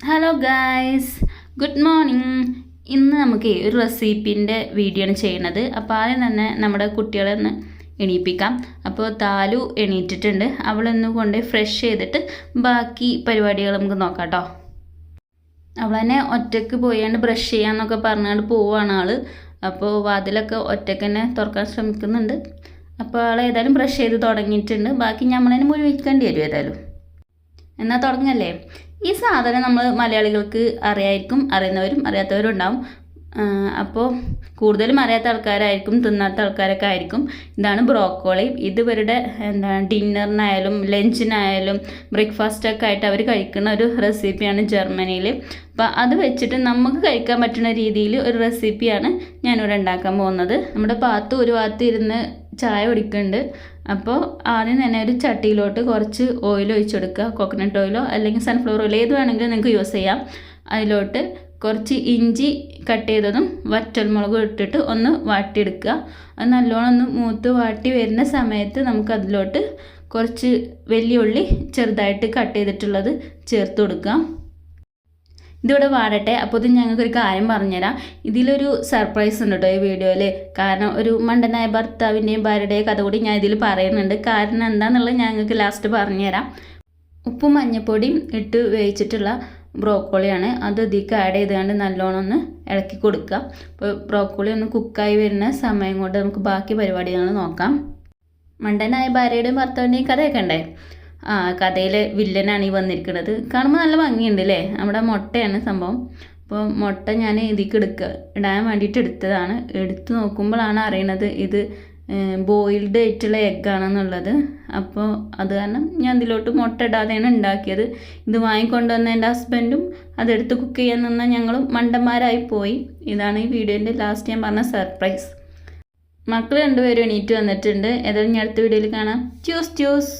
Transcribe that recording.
Hello guys, good morning. ഇന്ന് നമുക്ക് ഒരു റെസിപ്പീൻ്റെ വീഡിയോ ആണ് ചെയ്യുന്നത്. അപ്പോൾ ആദ്യം തന്നെ നമ്മുടെ കുട്ടികളെ ഒന്ന് എണീപ്പിക്കാം. അപ്പോൾ താലു എണീറ്റിട്ടുണ്ട്. അവളൊന്ന് കൊണ്ട് ഫ്രഷ് ചെയ്തിട്ട് ബാക്കി പരിപാടികൾ നമുക്ക് നോക്കാം കേട്ടോ. അവളെന്നെ ഒറ്റയ്ക്ക് പോയാണ്ട് ബ്രഷ് ചെയ്യാമെന്നൊക്കെ പറഞ്ഞുകൊണ്ട് പോവുകയാണ് ആൾ. അപ്പോൾ വാതിലൊക്കെ ഒറ്റയ്ക്ക് തന്നെ തുറക്കാൻ ശ്രമിക്കുന്നുണ്ട്. അപ്പോൾ ആൾ ഏതായാലും ബ്രഷ് ചെയ്ത് തുടങ്ങിയിട്ടുണ്ട്. ബാക്കി നമ്മളതിന് മുഴുവിക്കേണ്ടി വരും ഏതായാലും. എന്നാൽ തുടങ്ങല്ലേ. ഈ സാധനം നമ്മൾ മലയാളികൾക്ക് അറിയായിരിക്കും, അറിയുന്നവരും അറിയാത്തവരും ഉണ്ടാവും. അപ്പോൾ കൂടുതലും അറിയാത്ത ആൾക്കാരായിരിക്കും, തിന്നാത്ത ആൾക്കാരൊക്കെ ആയിരിക്കും. ഇതാണ് ബ്രോക്കോളി. ഇത് ഇവരുടെ ഡിന്നറിനായാലും ലഞ്ചിനായാലും ബ്രേക്ക്ഫാസ്റ്റൊക്കെ ആയിട്ട് അവർ കഴിക്കുന്ന ഒരു റെസിപ്പിയാണ് ജർമ്മനിയിൽ. അപ്പോൾ അത് വെച്ചിട്ട് നമുക്ക് കഴിക്കാൻ പറ്റുന്ന രീതിയിൽ ഒരു റെസിപ്പിയാണ് ഞാനിവിടെ ഉണ്ടാക്കാൻ പോകുന്നത്. നമ്മുടെ ഒരു ഭാഗത്ത് ഇരുന്ന് ചായ കുടിക്കുന്നുണ്ട്. അപ്പോൾ ആദ്യം തന്നെ ഒരു ചട്ടിയിലോട്ട് കുറച്ച് ഓയിൽ ഒഴിച്ചു കൊടുക്കുക. കോക്കനട്ട് ഓയിലോ അല്ലെങ്കിൽ സൺഫ്ലവർ ഓയിലോ ഏത് വേണമെങ്കിലും നിങ്ങൾക്ക് യൂസ് ചെയ്യാം. അതിലോട്ട് കുറച്ച് ഇഞ്ചി കട്ട് ചെയ്തതും വറ്റൽമുളകും ഇട്ടിട്ട് ഒന്ന് വാട്ടിയെടുക്കുക. അത് നല്ലോണം ഒന്ന് മൂത്ത് വാട്ടി വരുന്ന സമയത്ത് നമുക്ക് അതിലോട്ട് കുറച്ച് വലിയ ഉള്ളി ചെറുതായിട്ട് കട്ട് ചെയ്തിട്ടുള്ളത് ചേർത്ത് കൊടുക്കുക. ഇതിവിടെ വാടട്ടെ. അപ്പോൾ ഇത് ഞങ്ങൾക്കൊരു കാര്യം പറഞ്ഞുതരാം. ഇതിലൊരു സർപ്രൈസ് ഉണ്ട് കേട്ടോ ഈ വീഡിയോയിൽ. കാരണം ഒരു മണ്ടനായ ഭർത്താവിൻ്റെയും ഭാര്യയുടെയും കഥ കൂടി ഞാൻ ഇതിൽ പറയുന്നുണ്ട്. കാരണം എന്താണെന്നുള്ളത് ഞങ്ങൾക്ക് ലാസ്റ്റ് പറഞ്ഞുതരാം. ഉപ്പും മഞ്ഞൾപ്പൊടിയും ഇട്ട് വേവിച്ചിട്ടുള്ള ബ്രോക്കോളിയാണ്. അത് ഇതിലേക്ക് ആഡ് ചെയ്തുകൊണ്ട് നല്ലോണം ഒന്ന് ഇളക്കി കൊടുക്കുക. അപ്പോൾ ബ്രോക്കോളി ഒന്ന് കുക്കായി വരുന്ന സമയം കൊണ്ട് നമുക്ക് ബാക്കി പരിപാടികൾ നോക്കാം. മണ്ടനായ ഭാര്യയുടെയും ഭർത്താവിൻ്റെയും കഥയൊക്കെ ഉണ്ടേ. കഥയിലെ വില്ലനാണ് ഈ വന്നിരിക്കുന്നത്. കാണുമ്പോൾ നല്ല ഭംഗിയുണ്ട് അല്ലേ. നമ്മുടെ മുട്ടയാണ് സംഭവം. അപ്പോൾ മുട്ട ഞാൻ ഇതിലേക്ക് ഇടാൻ വേണ്ടിയിട്ട് എടുത്തതാണ്. എടുത്ത് നോക്കുമ്പോഴാണ് അറിയണത് ഇത് ബോയിൽഡ് ആയിട്ടുള്ള എഗ്ഗാണെന്നുള്ളത്. അപ്പോൾ അത് കാരണം ഞാൻ ഇതിലോട്ട് മുട്ട ഇടാതെയാണ് ഉണ്ടാക്കിയത്. ഇത് വാങ്ങിക്കൊണ്ടുവന്ന എൻ്റെ ഹസ്ബൻഡും അതെടുത്ത് കുക്ക് ചെയ്യാൻ നിന്ന ഞങ്ങളും മണ്ടന്മാരായി പോയി. ഇതാണ് ഈ വീഡിയോൻ്റെ ലാസ്റ്റ് ഞാൻ പറഞ്ഞ സർപ്രൈസ്. മക്കൾ രണ്ടുപേരും എണീറ്റ് വന്നിട്ടുണ്ട്. ഏതായാലും ഞാൻ അടുത്ത വീഡിയോയിൽ കാണാം. ച്യൂസ്.